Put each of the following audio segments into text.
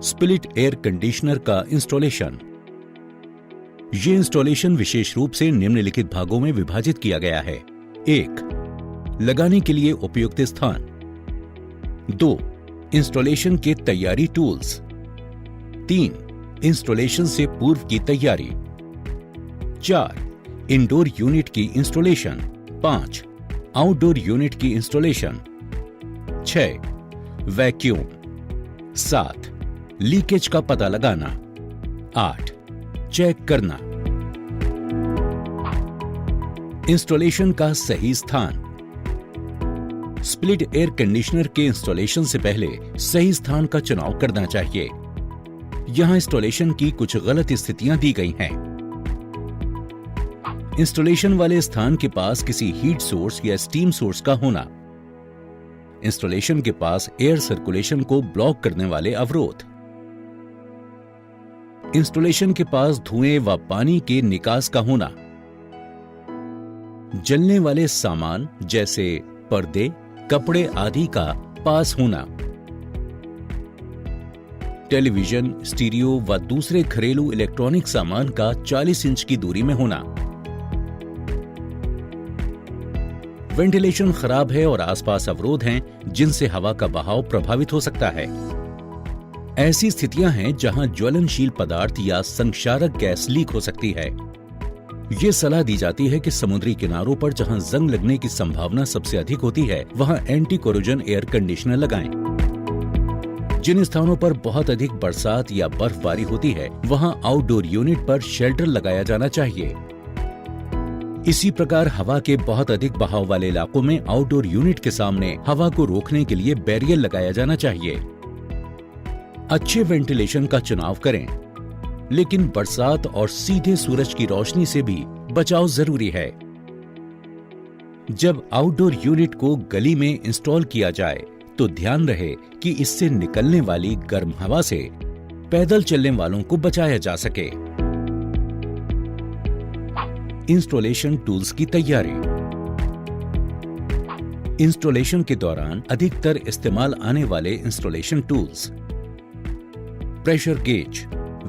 Split air conditioner का installation. ये installation विशेष रूप से निम्नलिखित भागों में विभाजित किया गया है। 1. लगाने के लिए उपयुक्त स्थान। 2. इंस्टॉलेशन के तैयारी टूल्स। 3. इंस्टॉलेशन से पूर्व की तैयारी। 4. इंडोर यूनिट की इंस्टॉलेशन। 5. आउटडोर यूनिट की इंस्टॉलेशन। 6. वैक्यूम। 7. लीकेज का पता लगाना। 8. चेक करना। इंस्टॉलेशन का सही स्थान। स्प्लिट एयर कंडीशनर के इंस्टॉलेशन से पहले सही स्थान का चुनाव करना चाहिए। यहां इंस्टॉलेशन की कुछ गलत स्थितियां दी गई हैं। इंस्टॉलेशन वाले स्थान के पास किसी हीट सोर्स या स्टीम सोर्स का होना। इंस्टॉलेशन के पास एयर सर्कुलेशन को ब्लॉक करने वाले अवरोध। इंस्टॉलेशन के पास धुएं व पानी के निकास का होना। जलने वाले सामान जैसे पर्दे, कपड़े आदि का पास होना। टेलीविजन, स्टीरियो व दूसरे घरेलू इलेक्ट्रॉनिक सामान का 40 इंच की दूरी में होना। वेंटिलेशन खराब है और आसपास अवरोध हैं जिनसे हवा का बहाव प्रभावित हो सकता है। ऐसी स्थितियां हैं जहां ज्वलनशील पदार्थ या संक्षारक गैस लीक हो सकती है। ये सलाह दी जाती है कि समुद्री किनारों पर जहां जंग लगने की संभावना सबसे अधिक होती है वहां एंटी कोरोजन एयर कंडीशनर लगाएं। जिन स्थानों पर बहुत अधिक बरसात या बर्फबारी होती है वहां आउटडोर यूनिट पर शेल्टर लगाया जाना चाहिए। इसी प्रकार हवा के बहुत अधिक बहाव वाले इलाकों में आउटडोर यूनिट के सामने हवा को रोकने के लिए बैरियर लगाया जाना चाहिए। अच्छे वेंटिलेशन का चुनाव करें, लेकिन बरसात और सीधे सूरज की रोशनी से भी बचाव जरूरी है। जब आउटडोर यूनिट को गली में इंस्टॉल किया जाए तो ध्यान रहे कि इससे निकलने वाली गर्म हवा से पैदल चलने वालों को बचाया जा सके। इंस्टॉलेशन टूल्स की तैयारी। इंस्टॉलेशन के दौरान अधिकतर इस्तेमाल आने वाले installation tools: pressure gauge,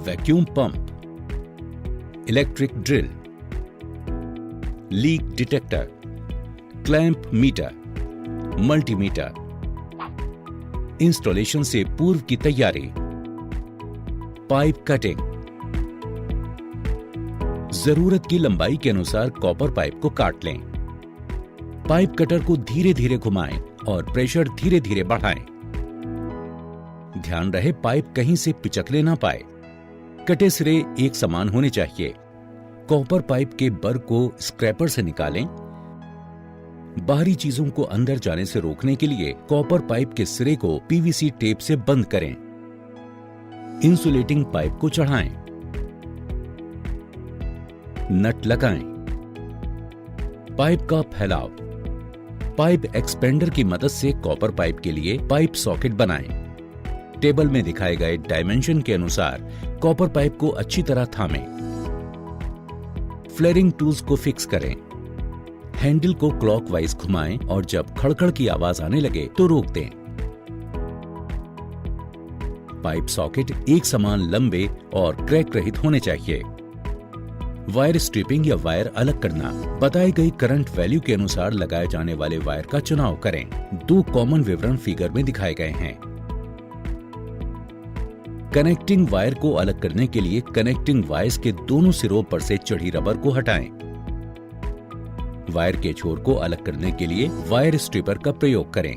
vacuum pump, electric drill, leak detector, clamp meter, multimeter. Installation से पूर्व की तैयारी। Pipe cutting. जरूरत की लंबाई के अनुसार कॉपर पाइप को काट लें। पाइप कटर को धीरे धीरे घुमाएं और प्रेशर धीरे धीरे बढ़ाएं। ध्यान रहे पाइप कहीं से पिचकले ना पाए। कटे सिरे एक समान होने चाहिए। कॉपर पाइप के बर को स्क्रैपर से निकालें। बाहरी चीजों को अंदर जाने से रोकने के लिए कॉपर पाइप के सिरे को पीवीसी टेप से बंद करें। इंसुलेटिंग पाइप को चढ़ाएं। नट लगाएं। पाइप का फैलाव। पाइप एक्सपेंडर की मदद से कॉपर पाइप के लिए पाइप सॉकेट बनाएं। टेबल में दिखाए गए डायमेंशन के अनुसार कॉपर पाइप को अच्छी तरह थामें। फ्लेयरिंग टूल्स को फिक्स करें। हैंडल को क्लॉकवाइज घुमाएं और जब खड़खड़ की आवाज आने लगे तो रोक दें। पाइप सॉकेट एक समान लंबे और क्रैक रहित होने चाहिए। वायर स्ट्रिपिंग या वायर अलग करना। बताई गई करंट वैल्यू के अनुसार लगाए जाने वाले वायर का चुनाव करें। 2 कॉमन विवरण फिगर में दिखाए गए हैं। कनेक्टिंग वायर को अलग करने के लिए कनेक्टिंग वायर्स के दोनों सिरों पर से चढ़ी रबर को हटाएं। वायर के छोर को अलग करने के लिए वायर स्ट्रिपर का प्रयोग करें।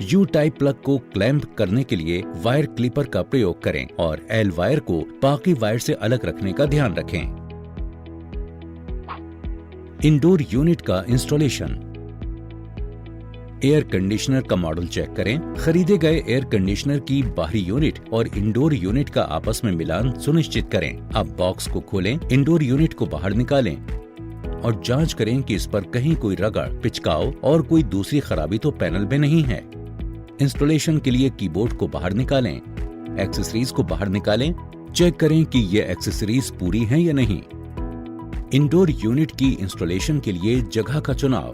यू टाइप प्लग को क्लैंप करने के लिए वायर क्लिपर का प्रयोग करें और एल वायर को बाकी वायर से अलग रखने का ध्यान रखें। इंडोर यूनिट का इंस्टॉलेशन। एयर कंडीशनर का मॉडल चेक करें। खरीदे गए एयर कंडीशनर की बाहरी यूनिट और इंडोर यूनिट का आपस में मिलान सुनिश्चित करें। अब बॉक्स को खोलें, इंडोर यूनिट को बाहर निकालें और जांच करें कि इस पर कहीं कोई रगड़, पिचकाव और कोई दूसरी खराबी तो पैनल में नहीं है। इंस्टॉलेशन के लिए कीबोर्ड को बाहर निकालें, एक्सेसरीज को बाहर निकालें, चेक करें कि ये एक्सेसरीज पूरी हैं या नहीं। इंडोर यूनिट की इंस्टॉलेशन के लिए जगह का चुनाव।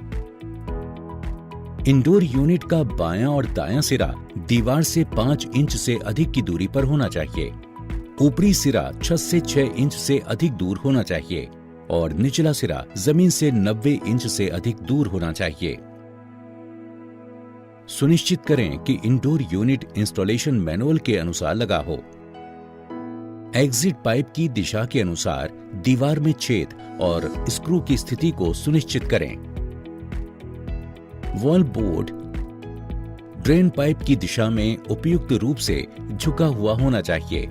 इंडोर यूनिट का बायां और दायां सिरा दीवार से 5 इंच से अधिक की दूरी पर होना चाहिए। ऊपरी सिरा छत से 6 इंच से अधिक दूर होना चाहिए और निचला सिरा जमीन से 90 इंच से अधिक दूर होना चाहिए। सुनिश्चित करें कि इंडोर यूनिट इंस्टॉलेशन मैनुअल के अनुसार लगा हो। एग्जिट पाइप की दिशा के अनुसार दीवार में छेद और स्क्रू की स्थिति को सुनिश्चित करें। वॉल बोर्ड ड्रेन पाइप की दिशा में उपयुक्त रूप से झुका हुआ होना चाहिए।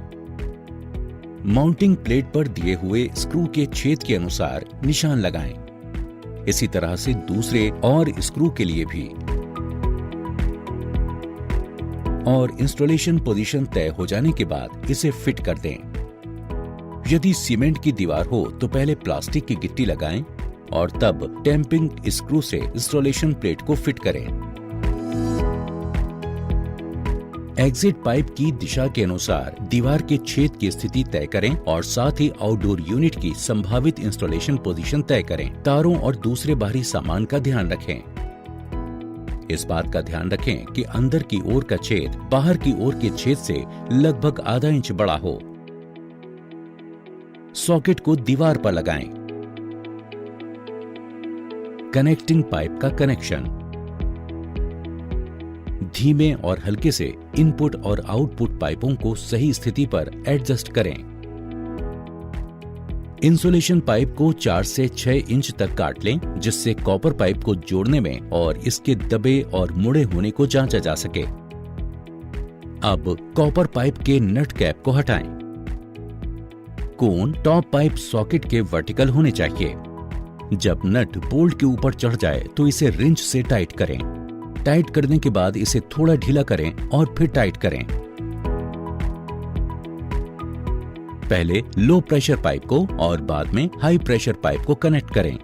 माउंटिंग प्लेट पर दिए हुए स्क्रू के छेद के अनुसार निशान लगाएं। इसी तरह से दूसरे और स्क्रू के लिए भी। और इंस्टॉलेशन पोजीशन तय हो जाने के बाद इसे फिट कर दें। यदि सीमेंट की दीवार हो तो पहले प्लास्टिक की गिट्टी लगाएं और तब टैंपिंग स्क्रू से इंस्टॉलेशन प्लेट को फिट करें। एग्जिट पाइप की दिशा के अनुसार दीवार के छेद की स्थिति तय करें और साथ ही आउटडोर यूनिट की संभावित इंस्टॉलेशन पोजीशन तय करें। तारों और दूसरे बाहरी सामान का ध्यान रखें। इस बात का ध्यान रखें कि अंदर की ओर का छेद बाहर की ओर के छेद से लगभग आधा इंच बड़ा हो। सॉकेट को दीवार पर लगाएं। कनेक्टिंग पाइप का कनेक्शन धीमे और हल्के से इनपुट और आउटपुट पाइपों को सही स्थिति पर एडजस्ट करें। इंसुलेशन पाइप को 4 से 6 इंच तक काट लें, जिससे कॉपर पाइप को जोड़ने में और इसके दबे और मुड़े होने को जांचा जा सके। अब कॉपर पाइप के नट कैप को हटाएं। कोन टॉप पाइप सॉकेट के वर्टिकल होने चाहिए। जब नट बोल्ट के ऊपर चढ़ जाए तो इसे रिंच से टाइट करें। टाइट करने के बाद इसे थोड़ा ढीला करें और फिर टाइट करें। पहले लो प्रेशर पाइप को और बाद में हाई प्रेशर पाइप को कनेक्ट करें।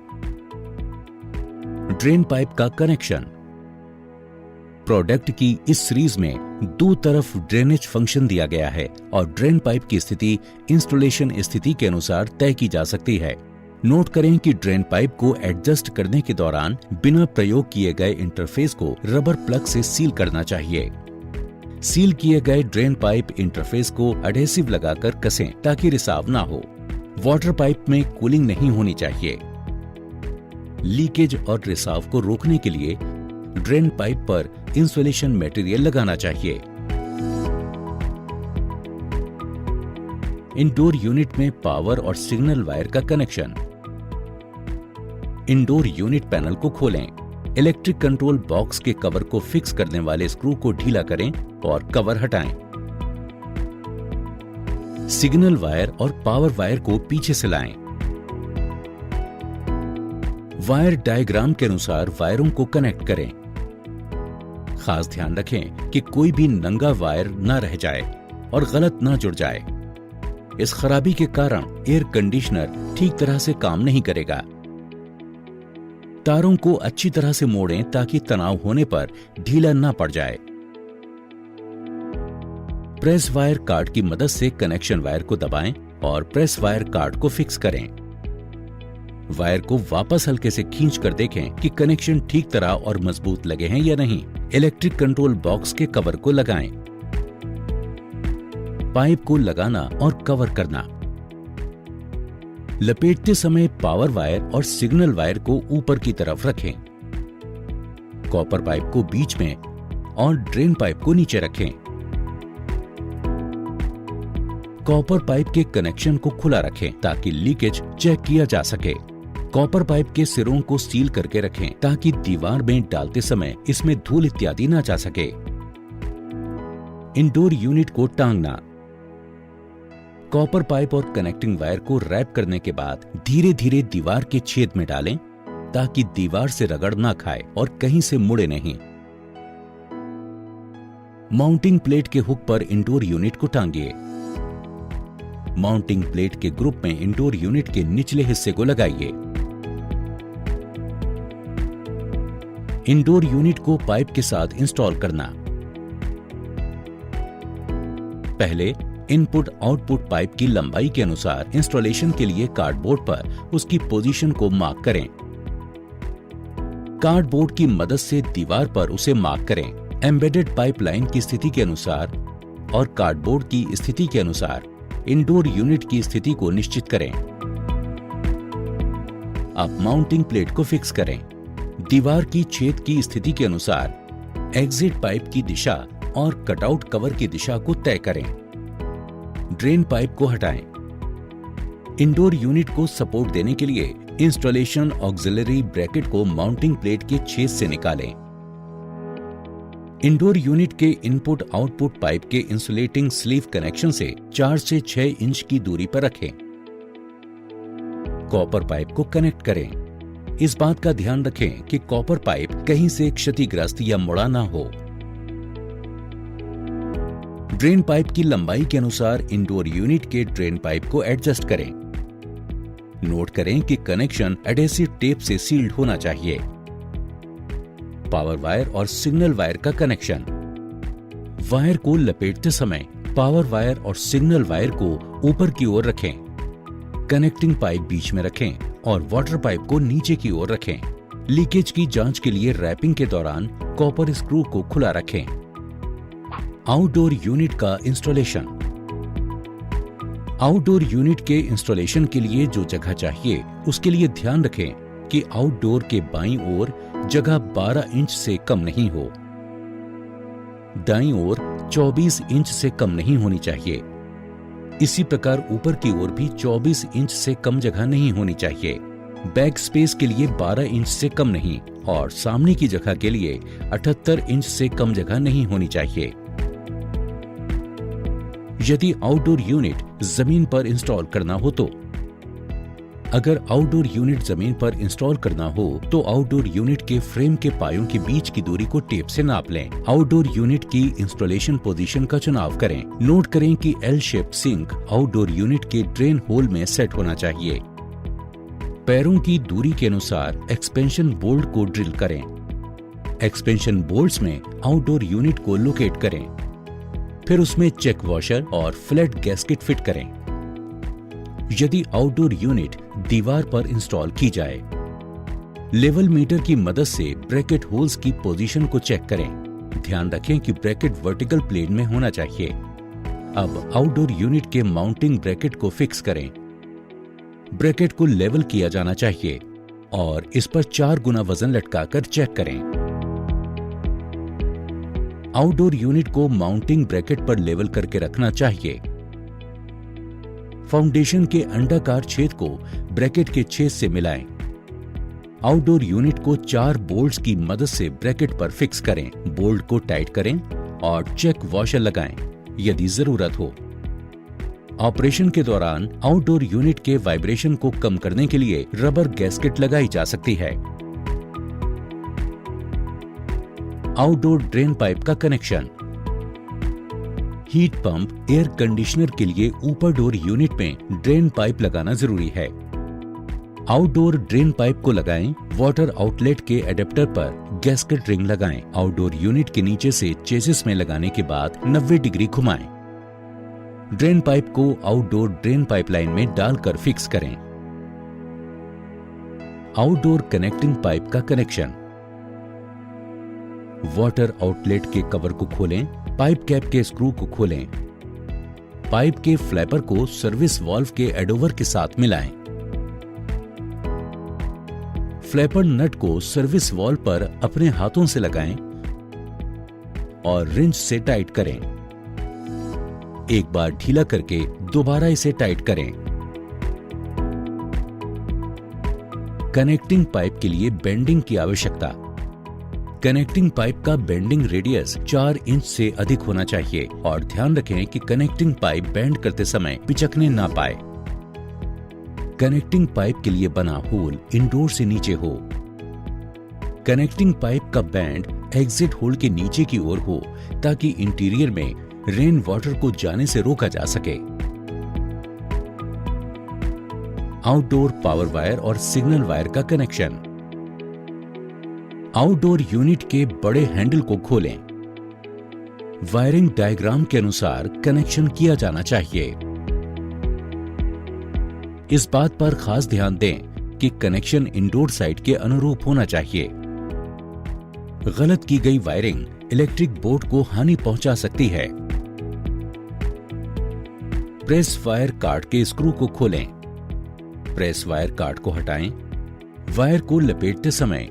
ड्रेन पाइप का कनेक्शन प्रोडक्ट की इस सीरीज में दो तरफ ड्रेनेज फंक्शन दिया गया है और ड्रेन पाइप की स्थिति इंस्टॉलेशन स्थिति के अनुसार तय की जा सकती है। नोट करें कि ड्रेन पाइप को एडजस्ट करने के दौरान बिना प्रयोग किए गए इंटरफेस को रबर प्लग से सील करना चाहिए। सील किए गए ड्रेन पाइप इंटरफेस को एडहेसिव लगाकर कसें ताकि रिसाव ना हो। वाटर पाइप में कूलिंग नहीं होनी चाहिए। लीकेज और रिसाव को रोकने के लिए ड्रेन पाइप पर इंसुलेशन मटेरियल लगाना चाहिए। इंडोर यूनिट में पावर और सिग्नल वायर का कनेक्शन। इंडोर यूनिट पैनल को खोलें। इलेक्ट्रिक कंट्रोल बॉक्स के कवर को फिक्स करने वाले स्क्रू को ढीला करें और कवर हटाएं। सिग्नल वायर और पावर वायर को पीछे से लाएं। वायर डायग्राम के अनुसार वायरों को कनेक्ट करें। खास ध्यान रखें कि कोई भी नंगा वायर न रह जाए और गलत न जुड़ जाए। इस खराबी के कारण एयर कंडीशनर ठीक तरह से काम नहीं करेगा। तारों को अच्छी तरह से मोड़ें ताकि तनाव होने पर ढीला ना पड़ जाए। प्रेस वायर कार्ड की मदद से कनेक्शन वायर को दबाएं और प्रेस वायर कार्ड को फिक्स करें। वायर को वापस हल्के से खींचकर देखें कि कनेक्शन ठीक तरह और मजबूत लगे हैं या नहीं। इलेक्ट्रिक कंट्रोल बॉक्स के कवर को लगाएं। पाइप को लगाना और कवर करना। लपेटते समय पावर वायर और सिग्नल वायर को ऊपर की तरफ रखें। कॉपर पाइप को बीच में और ड्रेन पाइप को नीचे रखें। कॉपर पाइप के कनेक्शन को खुला रखें ताकि लीकेज चेक किया जा सके। कॉपर पाइप के सिरों को सील करके रखें ताकि दीवार में डालते समय इसमें धूल इत्यादि ना जा सके। इंडोर यूनिट को टांगना। कॉपर पाइप और कनेक्टिंग वायर को रैप करने के बाद धीरे धीरे दीवार के छेद में डालें ताकि दीवार से रगड़ ना खाए और कहीं से मुड़े नहीं। माउंटिंग प्लेट के हुक पर इंडोर यूनिट को टांगिए। माउंटिंग प्लेट के ग्रुप में इंडोर यूनिट के निचले हिस्से को लगाइए। इंडोर यूनिट को पाइप के साथ इंस्टॉल करना। पहले इनपुट आउटपुट पाइप की लंबाई के अनुसार इंस्टॉलेशन के लिए कार्डबोर्ड पर उसकी पोजीशन को मार्क करें। कार्डबोर्ड की मदद से दीवार पर उसे मार्क करें। एम्बेडेड पाइपलाइन की स्थिति के अनुसार और कार्डबोर्ड की स्थिति के अनुसार इंडोर यूनिट की स्थिति को निश्चित करें। अब माउंटिंग प्लेट को फिक्स करें। दीवार की छेद की स्थिति के अनुसार एग्जिट पाइप की दिशा और कटआउट कवर की दिशा को तय करें। ड्रेन पाइप को हटाएं। इंडोर यूनिट को सपोर्ट देने के लिए इंस्टॉलेशन ऑक्सिलरी ब्रैकेट को माउंटिंग प्लेट के छेद से निकालें। इंडोर यूनिट के इनपुट आउटपुट पाइप के इंसुलेटिंग स्लीव कनेक्शन से 4 से 6 इंच की दूरी पर रखें। कॉपर पाइप को कनेक्ट करें। इस बात का ध्यान रखें कि कॉपर पाइप कहीं से क्षतिग्रस्त या मुड़ा ना हो। ड्रेन पाइप की लंबाई के अनुसार इंडोर यूनिट के ड्रेन पाइप को एडजस्ट करें। नोट करें कि कनेक्शन एडेसिव टेप से सील्ड होना चाहिए। पावर वायर और सिग्नल वायर का कनेक्शन। वायर को लपेटते समय पावर वायर और सिग्नल वायर को ऊपर की ओर रखें। कनेक्टिंग पाइप बीच में रखें और वाटर पाइप को नीचे की ओर रखें। लीकेज की जांच के लिए रैपिंग के दौरान कॉपर स्क्रू को खुला रखें। आउटडोर यूनिट का इंस्टॉलेशन। आउटडोर यूनिट के इंस्टॉलेशन के लिए जो जगह चाहिए उसके लिए ध्यान रखें कि आउटडोर के बाईं ओर जगह 12 इंच से कम नहीं हो। दाईं ओर 24 इंच से कम नहीं होनी चाहिए। इसी प्रकार ऊपर की ओर भी 24 इंच से कम जगह नहीं होनी चाहिए। बैक स्पेस के लिए 12 इंच से कम नहीं और सामने की जगह के लिए 78 इंच से कम जगह नहीं होनी चाहिए। यदि आउटडोर यूनिट जमीन पर इंस्टॉल करना हो तो अगर आउटडोर यूनिट जमीन पर इंस्टॉल करना हो तो आउटडोर यूनिट के फ्रेम के पायों के बीच की दूरी को टेप से नाप लें। आउटडोर यूनिट की इंस्टॉलेशन पोजीशन का चुनाव करें। नोट करें कि L shape sink outdoor unit के ड्रेन होल में सेट होना चाहिए। पैरों की दूरी के अनुसार एक्सपेंशन बोल्ट को ड्रिल करें। एक्सपेंशन बोल्ट्स में आउटडोर यूनिट को लोकेट करें। फिर उसमें चेक वॉशर और फ्लैट गैस्केट फिट करें। यदि आउटडोर यूनिट दीवार पर इंस्टॉल की जाए, लेवल मीटर की मदद से ब्रैकेट होल्स की पोजीशन को चेक करें। ध्यान रखें कि ब्रैकेट वर्टिकल प्लेन में होना चाहिए। अब आउटडोर यूनिट के माउंटिंग ब्रैकेट को फिक्स करें। ब्रैकेट को लेवल किया जाना चाहिए और इस पर 4 गुना वजन लटकाकर चेक करें। आउटडोर यूनिट को माउंटिंग ब्रैकेट पर लेवल करके रखना चाहिए। फाउंडेशन के अंडाकार छेद को ब्रैकेट के छेद से मिलाएं। आउटडोर यूनिट को 4 बोल्ट्स की मदद से ब्रैकेट पर फिक्स करें। बोल्ट को टाइट करें और चेक वॉशर लगाएं यदि जरूरत हो। ऑपरेशन के दौरान आउटडोर यूनिट के वाइब्रेशन को कम करने के लिए रबर गैस्केट लगाई जा सकती है। आउटडोर ड्रेन पाइप का connection. Heat pump air conditioner के लिए ऊपर डोर यूनिट में ड्रेन पाइप लगाना जरूरी है। आउटडोर ड्रेन पाइप को लगाएं। वाटर आउटलेट के एडेप्टर पर गैस्केट रिंग लगाएं। आउटडोर यूनिट के नीचे से चेसिस में लगाने के बाद 90 डिग्री घुमाएं। ड्रेन पाइप को आउटडोर ड्रेन पाइपलाइन में डालकर फिक्स करें। आउटडोर कनेक्टिंग पाइप का कनेक्शन। वाटर आउटलेट के कवर को खोलें। पाइप कैप के स्क्रू को खोलें। पाइप के फ्लैपर को सर्विस वाल्व के एडोवर के साथ मिलाएं। फ्लैपर नट को सर्विस वाल्व पर अपने हाथों से लगाएं और रिंच से टाइट करें। एक बार ढीला करके दोबारा इसे टाइट करें। कनेक्टिंग पाइप के लिए बेंडिंग की आवश्यकता। कनेक्टिंग पाइप का बेंडिंग रेडियस 4 इंच से अधिक होना चाहिए और ध्यान रखें कि कनेक्टिंग पाइप बेंड करते समय पिचकने ना पाए। कनेक्टिंग पाइप के लिए बना होल इंडोर से नीचे हो। कनेक्टिंग पाइप का बैंड एग्जिट होल के नीचे की ओर हो ताकि इंटीरियर में रेन वाटर को जाने से रोका जा सके। आउटडोर पावर वायर और सिग्नल वायर का कनेक्शन। आउटडोर यूनिट के बड़े हैंडल को खोलें। वायरिंग डायग्राम के अनुसार कनेक्शन किया जाना चाहिए। इस बात पर खास ध्यान दें कि कनेक्शन इंडोर साइट के अनुरूप होना चाहिए। गलत की गई वायरिंग इलेक्ट्रिक बोर्ड को हानि पहुंचा सकती है। प्रेस वायर कार्ड के स्क्रू को खोलें। प्रेस वायर कार्ड को हटाएं। वायर को लपेटते समय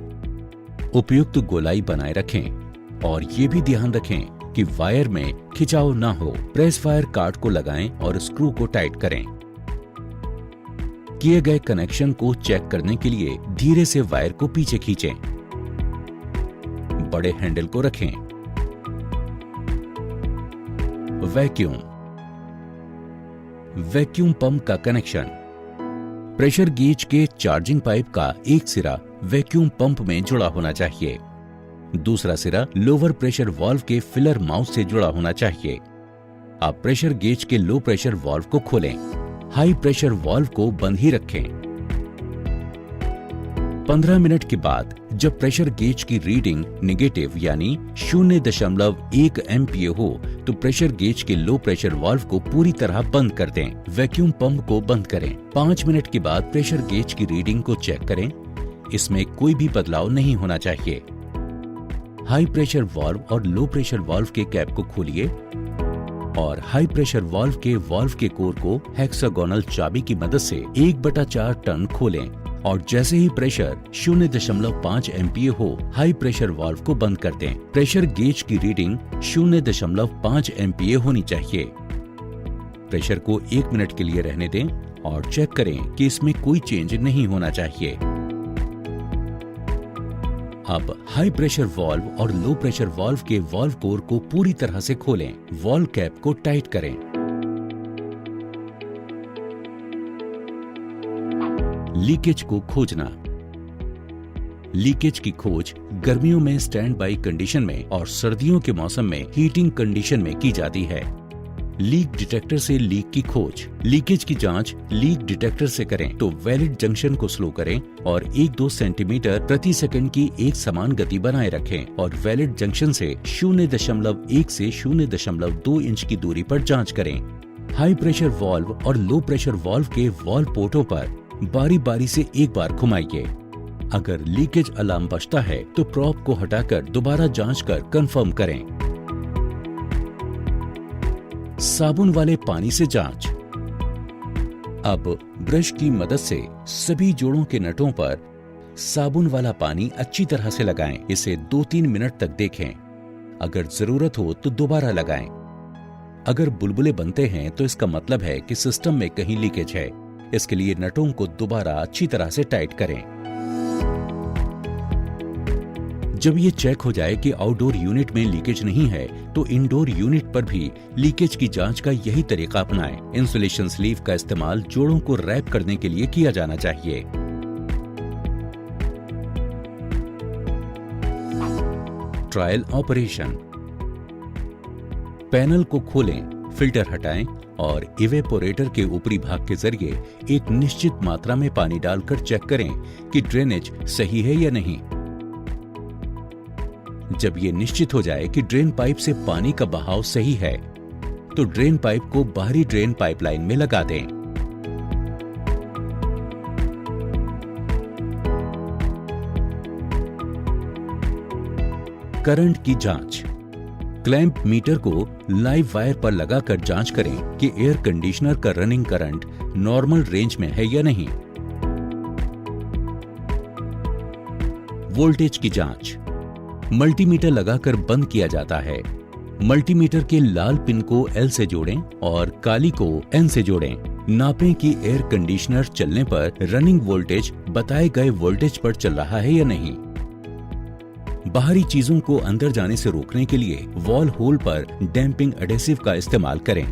उपयुक्त गोलाई बनाए रखें और ये भी ध्यान रखें कि वायर में खिंचाव ना हो। प्रेस वायर कार्ड को लगाएं और स्क्रू को टाइट करें। किए गए कनेक्शन को चेक करने के लिए धीरे से वायर को पीछे खींचें। बड़े हैंडल को रखें। वैक्यूम पंप का कनेक्शन। प्रेशर गेज के चार्जिंग पाइप का एक सिरा वैक्यूम पंप में जुड़ा होना चाहिए। दूसरा सिरा लोअर प्रेशर वाल्व के फिलर माउथ से जुड़ा होना चाहिए। आप प्रेशर गेज के लो प्रेशर वाल्व को खोलें। हाई प्रेशर वाल्व को बंद ही रखें। 15 मिनट के बाद जब प्रेशर गेज की रीडिंग नेगेटिव यानी 0.1 एमपीए हो तो प्रेशर गेज के लो प्रेशर वाल्व को पूरी तरह बंद कर दें। वैक्यूम पंप को बंद करें। 5 मिनट के बाद प्रेशर गेज की रीडिंग को चेक करें। इसमें कोई भी बदलाव नहीं होना चाहिए। हाई प्रेशर वाल्व और लो प्रेशर वाल्व के कैप को खोलिए और हाई प्रेशर वाल्व के कोर को हेक्सागोनल चाबी की मदद से 1/4 टन खोलें और जैसे ही प्रेशर 0.5 एमपीए हो हाई प्रेशर वाल्व को बंद कर दें। प्रेशर गेज की रीडिंग 0.5 एमपीए होनी चाहिए। प्रेशर को 1 मिनट के लिए रहने दें और चेक करें कि इसमें कोई चेंज नहीं होना चाहिए। अब हाई प्रेशर वाल्व और लो प्रेशर वाल्व के वाल्व कोर को पूरी तरह से खोलें। वाल्व कैप को टाइट करें। लीकेज को खोजना। लीकेज की खोज गर्मियों में स्टैंड बाई कंडीशन में और सर्दियों के मौसम में हीटिंग कंडीशन में की जाती है। लीक डिटेक्टर से लीक की खोज। लीकेज की जांच लीक डिटेक्टर से करें तो वैलिड जंक्शन को स्लो करें और 1-2 सेंटीमीटर प्रति सेकंड की एक समान गति बनाए रखें और वैलिड जंक्शन से 0.1 से 0.2 इंच की दूरी पर जांच करें। हाई प्रेशर वाल्व और लो प्रेशर वाल्व के वाल्व पोर्टों पर बारी बारी से एक बार घुमाइए। अगर लीकेज अलार्म बजता है तो प्रॉप को हटाकर दोबारा जांच कर कंफर्म करें। साबुन वाले पानी से जांच। अब ब्रश की मदद से सभी जोड़ों के नटों पर साबुन वाला पानी अच्छी तरह से लगाएं। इसे 2-3 मिनट तक देखें। अगर जरूरत हो तो दोबारा लगाएं। अगर बुलबुले बनते हैं तो इसका मतलब है कि सिस्टम में कहीं लीकेज है। इसके लिए नटों को दोबारा अच्छी तरह से टाइट करें। जब ये चेक हो जाए कि आउटडोर यूनिट में लीकेज नहीं है तो इंडोर यूनिट पर भी लीकेज की जांच का यही तरीका अपनाएं। इंसुलेशन स्लीव का इस्तेमाल जोड़ों को रैप करने के लिए किया जाना चाहिए। Trial operation. पैनल को खोलें, फिल्टर हटाएं और इवेपोरेटर के ऊपरी भाग के जरिए एक निश्चित मात्रा में पानी डालकर चेक करें कि ड्रेनेज सही है या नहीं। जब ये निश्चित हो जाए कि ड्रेन पाइप से पानी का बहाव सही है तो ड्रेन पाइप को बाहरी ड्रेन पाइपलाइन में लगा दें। करंट की जांच। क्लैंप मीटर को लाइव वायर पर लगाकर जांच करें कि एयर कंडीशनर का रनिंग करंट नॉर्मल रेंज में है या नहीं। वोल्टेज की जांच। मल्टीमीटर लगाकर बंद किया जाता है। मल्टीमीटर के लाल पिन को L से जोड़ें और काली को N से जोड़ें। नापें कि एयर कंडीशनर चलने पर रनिंग वोल्टेज बताए गए वोल्टेज पर चल रहा है या नहीं। बाहरी चीजों को अंदर जाने से रोकने के लिए वॉल होल पर डैंपिंग एडेसिव का इस्तेमाल करें।